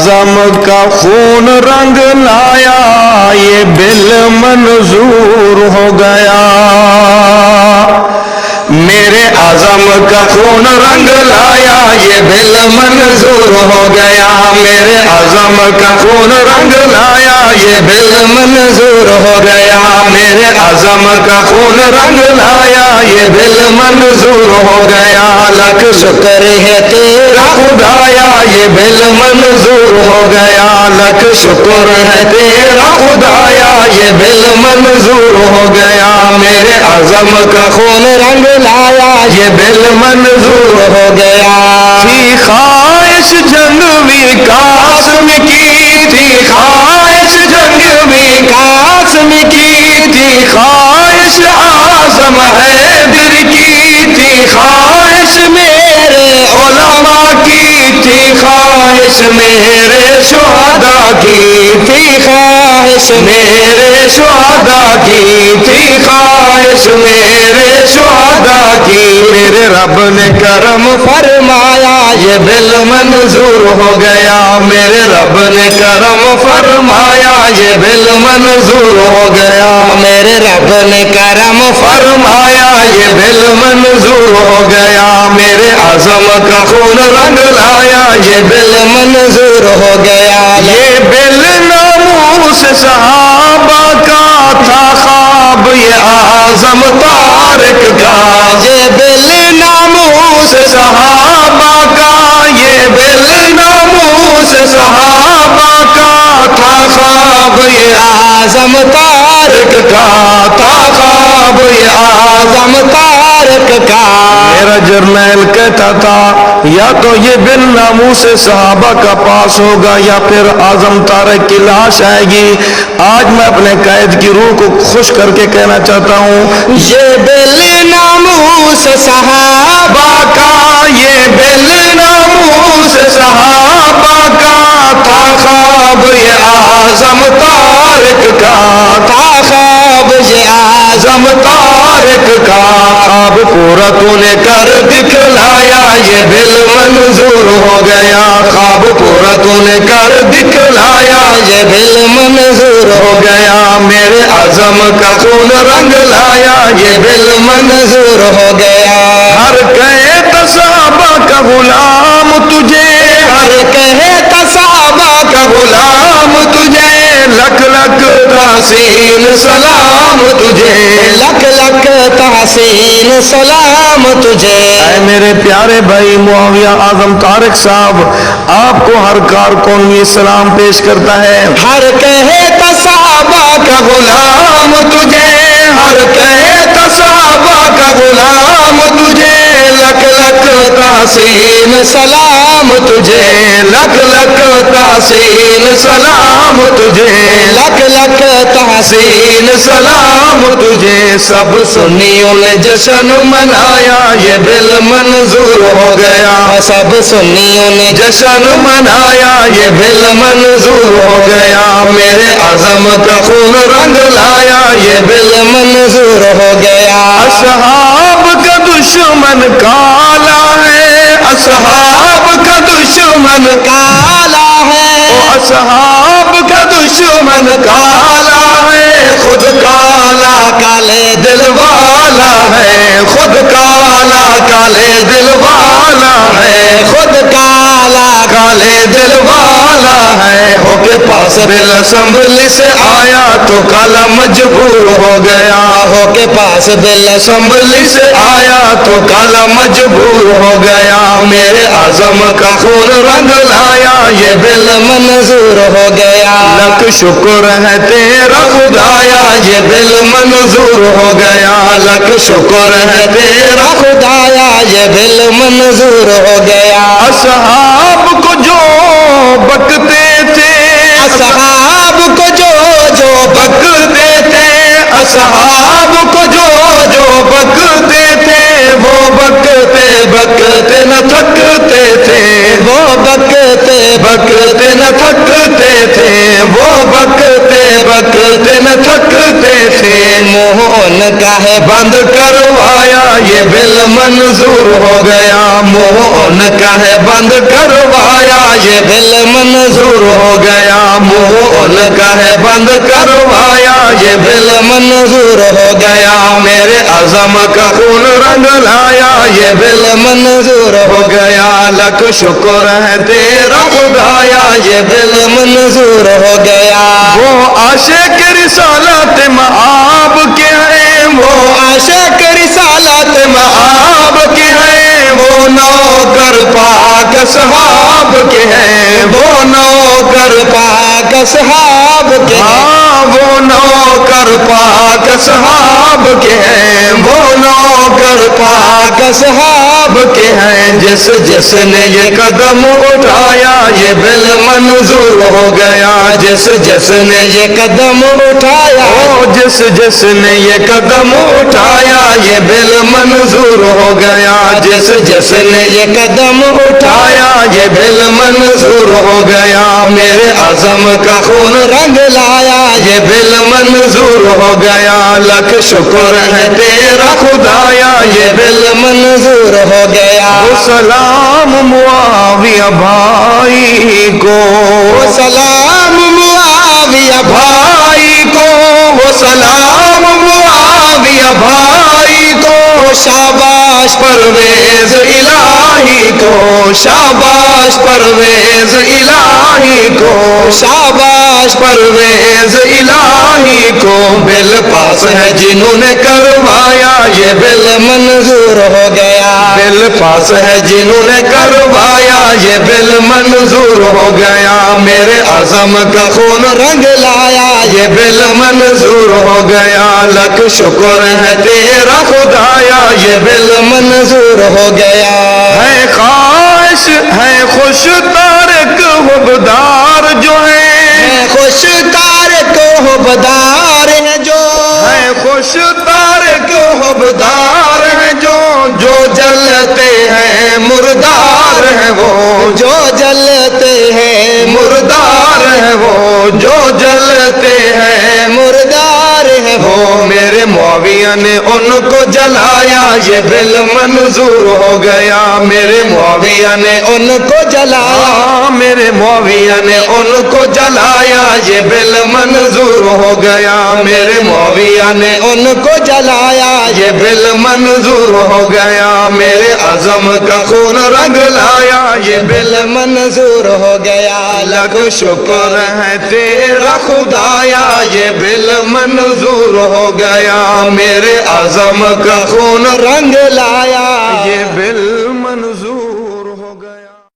اعظم کا خون رنگ لایا یہ بل منظور ہو گیا میرے اعظم کا خون رنگ لایا یہ بل منظور ہو گیا میرے اعظم کا خون رنگ لایا یہ بل منظور ہو گیا میرے اعظم کا خون رنگ لایا یہ بل منظور ہو گیا لاکھ شکر ہے تیرا خدایا یہ بل منظور ہو گیا لاکھ شکر ہے تیرا خدایا یہ بل منظور ہو گیا میرے اعظم کا خون رنگ لایا یہ بل منظور ہو گیا تھی خواہش جنگوی قاسم کی تھی خواہش جنگوی قاسم کی تھی خواہش اعظم حیدر کی تھی خواہش میرے علماء کی تھی خواہش میرے شہداء کی تھی خواہش میرے شہداء کی تھی خواہش میرے شہداء کی میرے رب نے کرم فرمایا یہ بل منظور ہو گیا میرے رب نے کرم فرمایا یہ بل منظور ہو گیا میرے رب نے کرم فرمایا یہ بل منظور ہو گیا میرے اعظم کا خون رنگ لایا یہ بل منظور ہو گیا یہ بل ناموس صحابہ کا تھا خواب یہ اعظم طارق کا یہ بل ناموس صحابہ کا یہ بل ناموس صحابہ کا تھا خواب یہ اعظم طارق کا تھا خواب یہ اعظم طارق کا میرا جرنیل کہتا تھا یا تو یہ بل ناموس صحابہ کا پاس ہوگا یا پھر اعظم طارق کی لاش آئے گی آج میں اپنے قائد کی روح کو خوش کر کے کہنا چاہتا ہوں یہ بل ناموس صحابہ کا یہ بل ناموس صحابہ کا تھا خواب یہ اعظم طارق کا تھا خواب یہ اعظم طارق کا خواب پورا تو نے کر دکھلایا یہ بل منظور ہو گیا خواب پورا تو نے کر دکھلایا یہ بل منظور ہو گیا میرے اعظم کا خون رنگ لایا یہ بل منظور ہو گیا ہر کہے صحابہ کا غلام تجھے ہر کہے صحابہ کا غلام تجھے لکھ لکھ تحسین سلام تجھے لکھ لکھ تحسین سلام تجھے اے میرے پیارے بھائی معاویہ اعظم طارق صاحب آپ کو ہر کارکن یہ سلام پیش کرتا ہے ہر کہے صحابہ کا غلام تجھے ہر کہے صحابہ کا غلام تجھے لکھ لکھ تحسین سلام تجھے لکھ لکھ تحسین سلام تجھے لکھ لکھ تحسین سلام تجھے سب سنیوں نے جشن منایا یہ بل منظور ہو گیا سب سنیوں نے جشن منایا یہ بل منظور ہو گیا میرے اعظم کا خون رنگ لایا یہ بل منظور ہو گیا اصحاب کا دشمن کالا ہے اصحاب کا دشمن کالا ہے اصحاب کا دشمن کالا ہے خود کالا کالے دل والا ہے خود کالا کالے دل والا ہے خود کالا کالے دل والا ہے ہو کے پاس بل اسمبلی سے آیا تو کالا مجبور ہو گیا ہو کے پاس بل اسمبلی سے آیا تو کالا مجبور ہو گیا میرے اعظم کا خون رنگ لایا یہ بل منظور ہو گیا لکھ شکر ہے تیرا خدایا یہ بل منظور ہو گیا لکھ شکر ہے تیرا خدایا یہ بل منظور ہو گیا اصحاب کو جو بکتے تھے اصحاب کو جو بکتے تھے اصحاب کو جو بکتے تھے وہ بکتے نہ تھکتے تھے وہ بکتے نہ تھکتے تھے وہ بکتے نہ تھکتے تھے منہ کا ہے بند کروایا یہ بل منظور ہو گیا منہ کا ہے بند کروایا کروایا یہ دل منظور ہو گیا منہ ان کا ہے بند کروایا یہ دل منظور ہو گیا میرے عزم کا خون رنگ لایا یہ دل منظور ہو گیا لکھ شکر ہے تیرا خدایا یہ دل منظور ہو گیا وہ عاشق رسالت مآب کے ہیں وہ عاشق رسالت مآب کے ہیں وہ نوکر پاک صحاب کے ہیں وہ نوکر پاک صحاب کے ہیں وہ نوکر پاک صحاب کے ہیں وہ نوکر پاک صحاب کے ہیں جس جس نے یہ قدم اٹھایا یہ دل منظور ہو گیا جس جس نے یہ قدم اٹھایا جس جس نے یہ قدم اٹھایا یہ دل منظور ہو گیا جس جس نے یہ قدم اٹھایا یہ دل منظور ہو گیا میرے عزم کا خون رنگ لایا یہ دل منظور ہو گیا لکھ شکر ہے تیرا خدایا یہ دل منظور ہو گیا سلام معاویہ بھائی کو سلام معاویہ بھائی کو سلام معاویہ بھائی کو شاباش پرویز الہی کو شاباش پرویز الہی کو شاباش پرویز الہی کو بل پاس ہے جنہوں نے کروایا یہ بل منظور ہو گیا بل پاس ہے جنہوں نے کروایا یہ بل منظور ہو گیا میرے عزم کا خون رنگ لایا یہ بل منظور ہو گیا لکھ شکر ہے تیرا خدایا یہ بل منظور ہو گیا ہے خواہش ہے خوش تارک حبدار جو ہے خوش تارک حبدار ہے جو ہے خوش تارک حبدار ہے جو جلتے ہیں مردار ہے وہ جو جلتے ہیں مردار ہے وہ جو جلتے ہیں مردار ہے وہ میرے معاویہ نے ان کو جلایا یہ دل منظور ہو گیا میرے معاویہ نے ان کو جلایا میرے معاویہ نے ان کو جلایا یہ دل منظور ہو گیا میرے معاویہ نے ان کو جلایا یہ دل منظور ہو گیا میرے عزم کا خون رنگ لایا یہ دل منظور ہو گیا لکھ شکر ہے تیرا خدایا یہ دل منظور ہو گیا میرے عزم کا خون رنگ لایا یہ دل